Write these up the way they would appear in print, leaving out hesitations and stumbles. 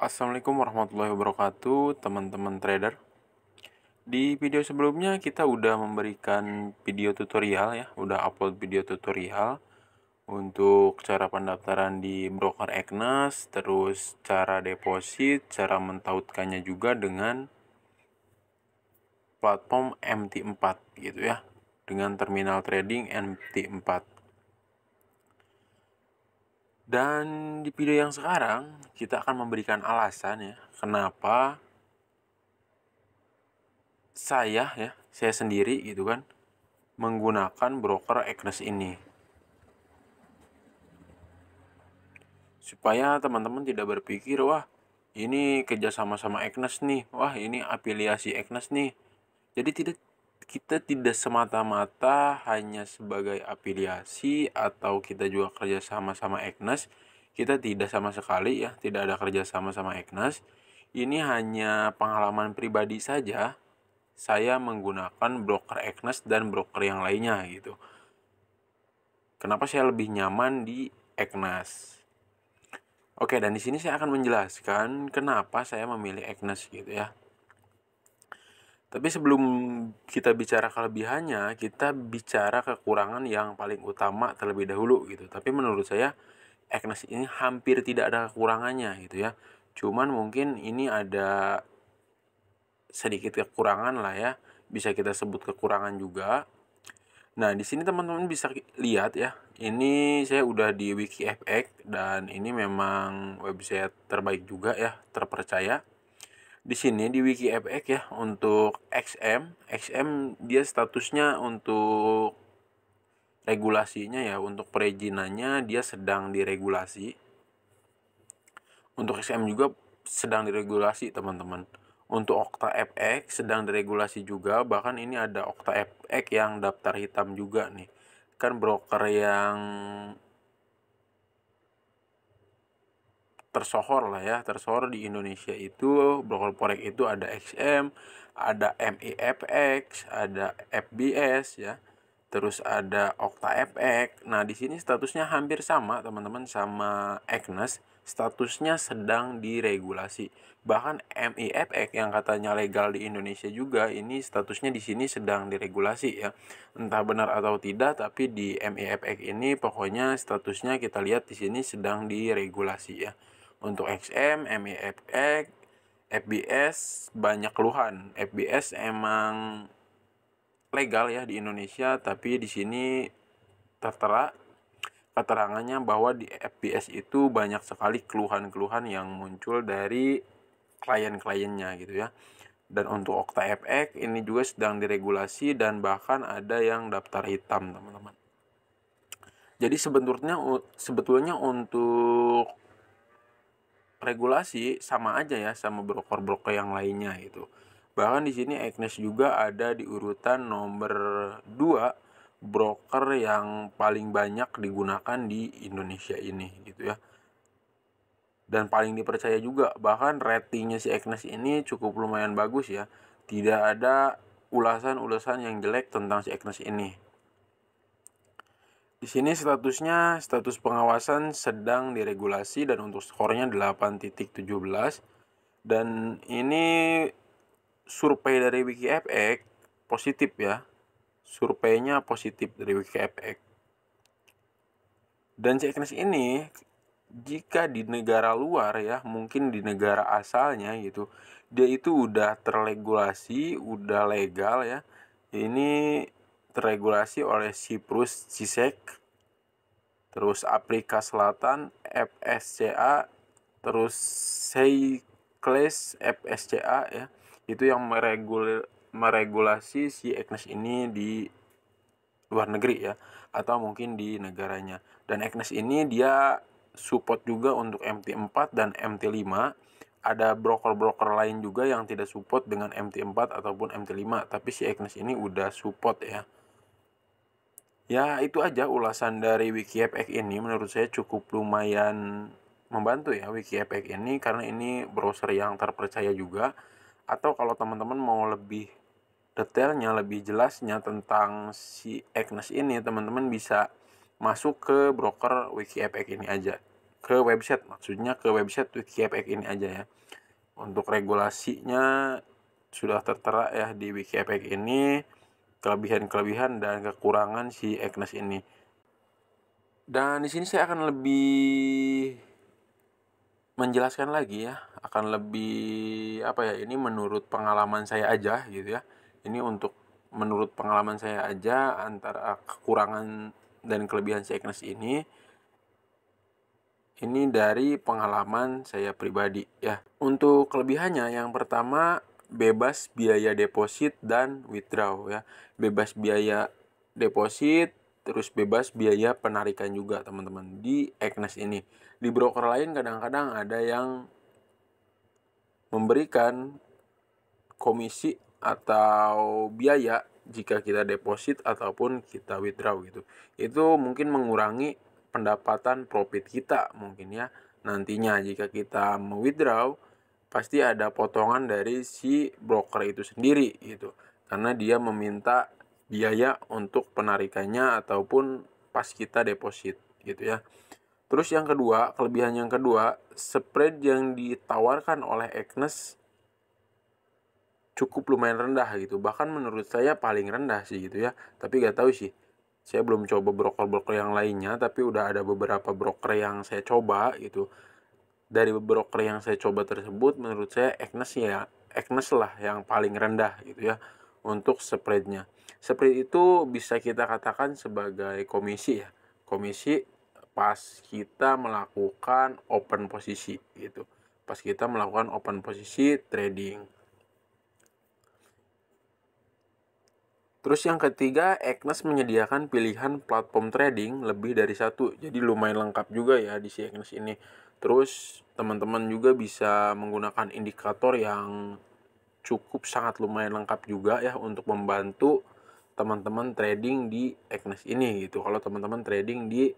Assalamualaikum warahmatullahi wabarakatuh, teman-teman trader. Di video sebelumnya kita udah memberikan video tutorial ya, udah upload video tutorial untuk cara pendaftaran di broker Eknas, terus cara deposit, cara mentautkannya juga dengan platform MT4 gitu ya, dengan terminal trading MT4. Dan di video yang sekarang kita akan memberikan alasan ya, kenapa saya sendiri gitu kan menggunakan broker Eknas ini, supaya teman-teman tidak berpikir wah ini kerjasama sama Eknas nih, wah ini afiliasi Eknas nih. Jadi kita tidak semata-mata hanya sebagai afiliasi atau kita juga kerjasama sama Eknas. Kita tidak sama sekali ya, tidak ada kerjasama sama Eknas. Ini hanya pengalaman pribadi saja. Saya menggunakan broker Eknas dan broker yang lainnya gitu. Kenapa saya lebih nyaman di Eknas? Oke, dan di sini saya akan menjelaskan kenapa saya memilih Eknas gitu ya. Tapi sebelum kita bicara kelebihannya, kita bicara kekurangan yang paling utama terlebih dahulu gitu. Tapi menurut saya Eknas ini hampir tidak ada kekurangannya gitu ya. Cuman mungkin ini ada sedikit kekurangan lah ya. Bisa kita sebut kekurangan juga. Nah, di sini teman-teman bisa lihat ya. Ini saya udah di WikiFX dan ini memang website terbaik juga ya, terpercaya. Di sini di WikiFX ya, untuk XM dia statusnya untuk regulasinya ya, untuk perizinannya dia sedang diregulasi. Untuk XM juga sedang diregulasi, teman-teman. Untuk OktaFX sedang diregulasi juga, bahkan ini ada OktaFX yang daftar hitam juga nih. Kan broker yang tersohor lah ya, tersohor di Indonesia itu, broker forex itu ada XM, ada MIFX, ada FBS ya. Terus ada OktaFX. Nah, di sini statusnya hampir sama, teman-teman, sama Eknas. Statusnya sedang diregulasi. Bahkan MIFX yang katanya legal di Indonesia juga, ini statusnya di sini sedang diregulasi ya. Entah benar atau tidak, tapi di MIFX ini pokoknya statusnya kita lihat di sini sedang diregulasi ya. Untuk XM, MIFX, FBS banyak keluhan. FBS emang legal ya di Indonesia, tapi di sini tertera keterangannya bahwa di FBS itu banyak sekali keluhan-keluhan yang muncul dari klien-kliennya gitu ya. Dan untuk OktaFX ini juga sedang diregulasi dan bahkan ada yang daftar hitam, teman-teman. Jadi sebetulnya untuk regulasi sama aja ya sama broker-broker yang lainnya gitu. Bahkan di sini Eknas juga ada di urutan nomor 2 broker yang paling banyak digunakan di Indonesia ini gitu ya. Dan paling dipercaya juga, bahkan ratingnya si Eknas ini cukup lumayan bagus ya. Tidak ada ulasan-ulasan yang jelek tentang si Eknas ini. Di sini status pengawasan sedang diregulasi dan untuk skornya 8.17. Dan ini survei dari WikiFX positif ya. Surveinya positif dari WikiFX. Dan Eknas ini jika di negara luar ya, mungkin di negara asalnya gitu, dia itu udah terregulasi, udah legal ya. Ini terregulasi oleh Cyprus CISEC, terus Afrika Selatan FSCA, terus Seychelles FSCA ya. Itu yang meregulasi si Eknas ini di luar negeri ya, atau mungkin di negaranya. Dan Eknas ini dia support juga untuk MT4 dan MT5. Ada broker-broker lain juga yang tidak support dengan MT4 ataupun MT5, tapi si Eknas ini udah support ya. Ya, itu aja ulasan dari WikiFX ini. Menurut saya cukup lumayan membantu ya WikiFX ini, karena ini browser yang terpercaya juga. Atau kalau teman-teman mau lebih detailnya, lebih jelasnya tentang si Eknas ini, teman-teman bisa masuk ke broker WikiFX ini aja. ke website, maksudnya ke website WikiEPX ini aja ya. Untuk regulasinya sudah tertera ya di WikiEPX ini, kelebihan-kelebihan dan kekurangan si Agnes ini. Dan di sini saya akan lebih menjelaskan lagi ya, akan lebih ini menurut pengalaman saya aja gitu ya. Ini untuk menurut pengalaman saya aja antara kekurangan dan kelebihan si Agnes ini dari pengalaman saya pribadi ya. Untuk kelebihannya yang pertama bebas biaya deposit dan withdraw ya. Bebas biaya deposit, terus bebas biaya penarikan juga teman-teman di Agnes ini. Di broker lain kadang-kadang ada yang memberikan komisi atau biaya jika kita deposit ataupun kita withdraw gitu. Itu mungkin mengurangi pendapatan profit kita mungkin ya. Nantinya jika kita mau withdraw pasti ada potongan dari si broker itu sendiri gitu. Karena dia meminta biaya untuk penarikannya ataupun pas kita deposit gitu ya. Terus yang kedua, kelebihan yang kedua, spread yang ditawarkan oleh Agnes cukup lumayan rendah gitu. Bahkan menurut saya paling rendah sih gitu ya. Tapi gak tahu sih. Saya belum coba broker-broker yang lainnya, tapi udah ada beberapa broker yang saya coba gitu. Dari broker yang saya coba tersebut, menurut saya Agnes lah yang paling rendah gitu ya untuk spreadnya. Spread itu bisa kita katakan sebagai komisi ya. Komisi pas kita melakukan open posisi gitu. Pas kita melakukan open posisi trading. Terus yang ketiga, Agnes menyediakan pilihan platform trading lebih dari satu. Jadi lumayan lengkap juga ya di si Agnes ini. Terus teman-teman juga bisa menggunakan indikator yang cukup sangat lumayan lengkap juga ya untuk membantu teman-teman trading di Agnes ini gitu. Kalau teman-teman trading di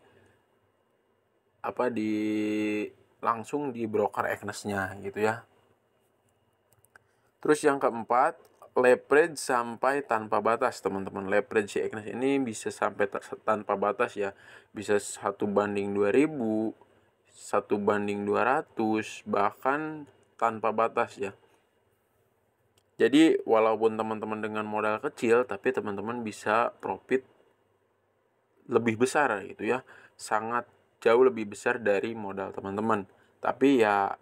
langsung di broker Agnesnya gitu ya. Terus yang keempat, leverage sampai tanpa batas teman-teman. Leverage si Agnes ini bisa sampai tanpa batas ya. Bisa 1:2000, 1:200, bahkan tanpa batas ya. Jadi walaupun teman-teman dengan modal kecil, tapi teman-teman bisa profit lebih besar gitu ya. Sangat jauh lebih besar dari modal teman-teman. Tapi ya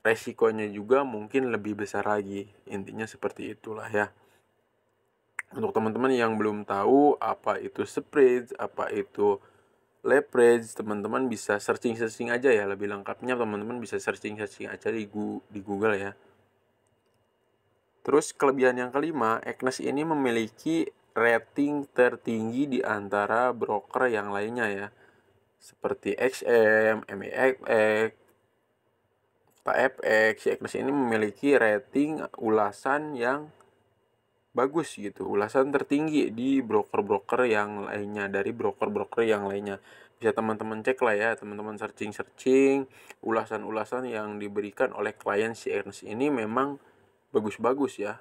resikonya juga mungkin lebih besar lagi. Intinya seperti itulah ya. Untuk teman-teman yang belum tahu apa itu spread, apa itu leverage, teman-teman bisa searching aja ya. Lebih lengkapnya teman-teman bisa searching aja di Google ya. Terus kelebihan yang kelima, Agnes ini memiliki rating tertinggi di antara broker yang lainnya ya. Seperti XM, MEFX, FX, si Agnes ini memiliki rating ulasan yang bagus gitu, ulasan tertinggi di broker-broker yang lainnya, dari broker-broker yang lainnya. Bisa teman-teman cek lah ya, teman-teman searching ulasan-ulasan yang diberikan oleh klien si Agnes ini memang bagus-bagus ya.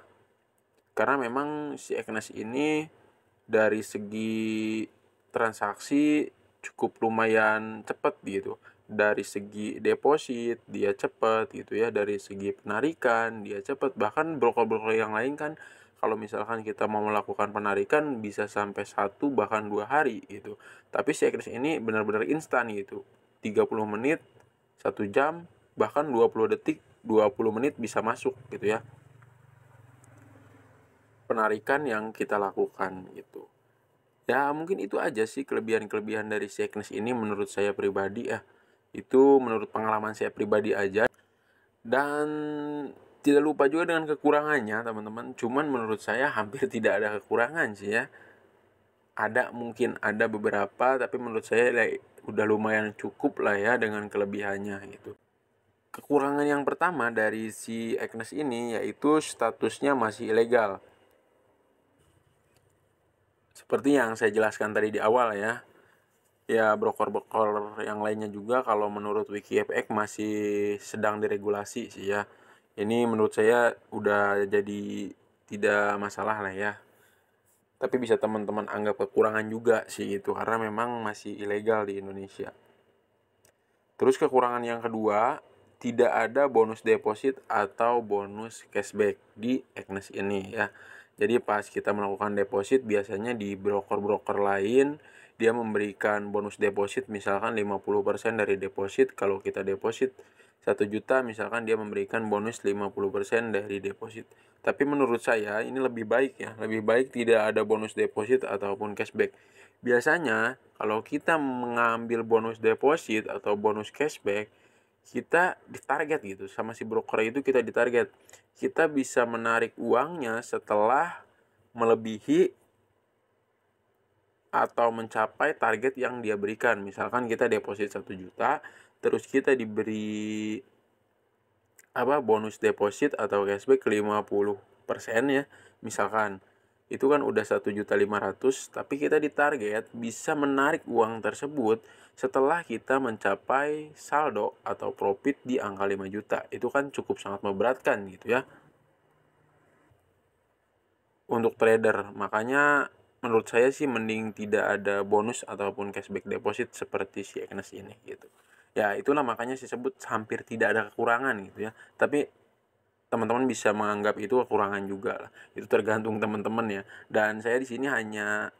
Karena memang si Agnes ini dari segi transaksi cukup lumayan cepat gitu. Dari segi deposit dia cepat gitu ya, dari segi penarikan dia cepat. Bahkan broker-broker yang lain kan kalau misalkan kita mau melakukan penarikan bisa sampai 1 bahkan 2 hari gitu. Tapi si Agnes ini benar-benar instan gitu. 30 menit, 1 jam, bahkan 20 detik, 20 menit bisa masuk gitu ya. Penarikan yang kita lakukan gitu. Ya mungkin itu aja sih kelebihan-kelebihan dari si Agnes ini menurut saya pribadi ya. Itu menurut pengalaman saya pribadi aja. Dan tidak lupa juga dengan kekurangannya teman-teman. Cuman menurut saya hampir tidak ada kekurangan sih ya. Mungkin ada beberapa, tapi menurut saya udah lumayan cukup lah ya dengan kelebihannya gitu. Kekurangan yang pertama dari si Agnes ini yaitu statusnya masih ilegal. Seperti yang saya jelaskan tadi di awal ya. Ya broker-broker yang lainnya juga kalau menurut WikiEPX masih sedang diregulasi sih ya. Ini menurut saya udah jadi tidak masalah lah ya. Tapi bisa teman-teman anggap kekurangan juga sih gitu karena memang masih ilegal di Indonesia. Terus kekurangan yang kedua, tidak ada bonus deposit atau bonus cashback di Agnes ini ya. Jadi pas kita melakukan deposit, biasanya di broker-broker lain dia memberikan bonus deposit misalkan 50% dari deposit. Kalau kita deposit 1 juta, misalkan dia memberikan bonus 50% dari deposit. Tapi menurut saya ini lebih baik ya, lebih baik tidak ada bonus deposit ataupun cashback. Biasanya kalau kita mengambil bonus deposit atau bonus cashback, kita ditarget gitu sama si broker itu, kita ditarget. Kita bisa menarik uangnya setelah melebihi atau mencapai target yang dia berikan. Misalkan kita deposit 1 juta, terus kita diberi bonus deposit atau cashback 50% ya. Misalkan itu kan udah 1.500.000, tapi kita ditarget bisa menarik uang tersebut setelah kita mencapai saldo atau profit di angka 5 juta. Itu kan cukup sangat memberatkan gitu ya untuk trader. Makanya menurut saya sih mending tidak ada bonus ataupun cashback deposit seperti si Agnes ini gitu. Ya itulah makanya saya sebut hampir tidak ada kekurangan gitu ya. Tapi teman-teman bisa menganggap itu kekurangan juga lah. Itu tergantung teman-teman ya. Dan saya di sini hanya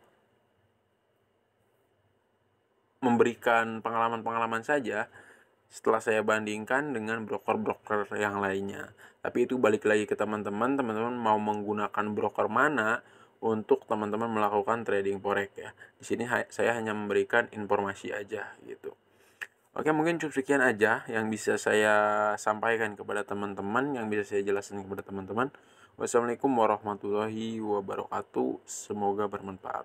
memberikan pengalaman-pengalaman saja setelah saya bandingkan dengan broker-broker yang lainnya. Tapi itu balik lagi ke teman-teman mau menggunakan broker mana untuk teman-teman melakukan trading forex ya. Di sini saya hanya memberikan informasi aja gitu. Oke, mungkin cukup sekian aja yang bisa saya sampaikan kepada teman-teman, yang bisa saya jelaskan kepada teman-teman. Wassalamualaikum warahmatullahi wabarakatuh. Semoga bermanfaat.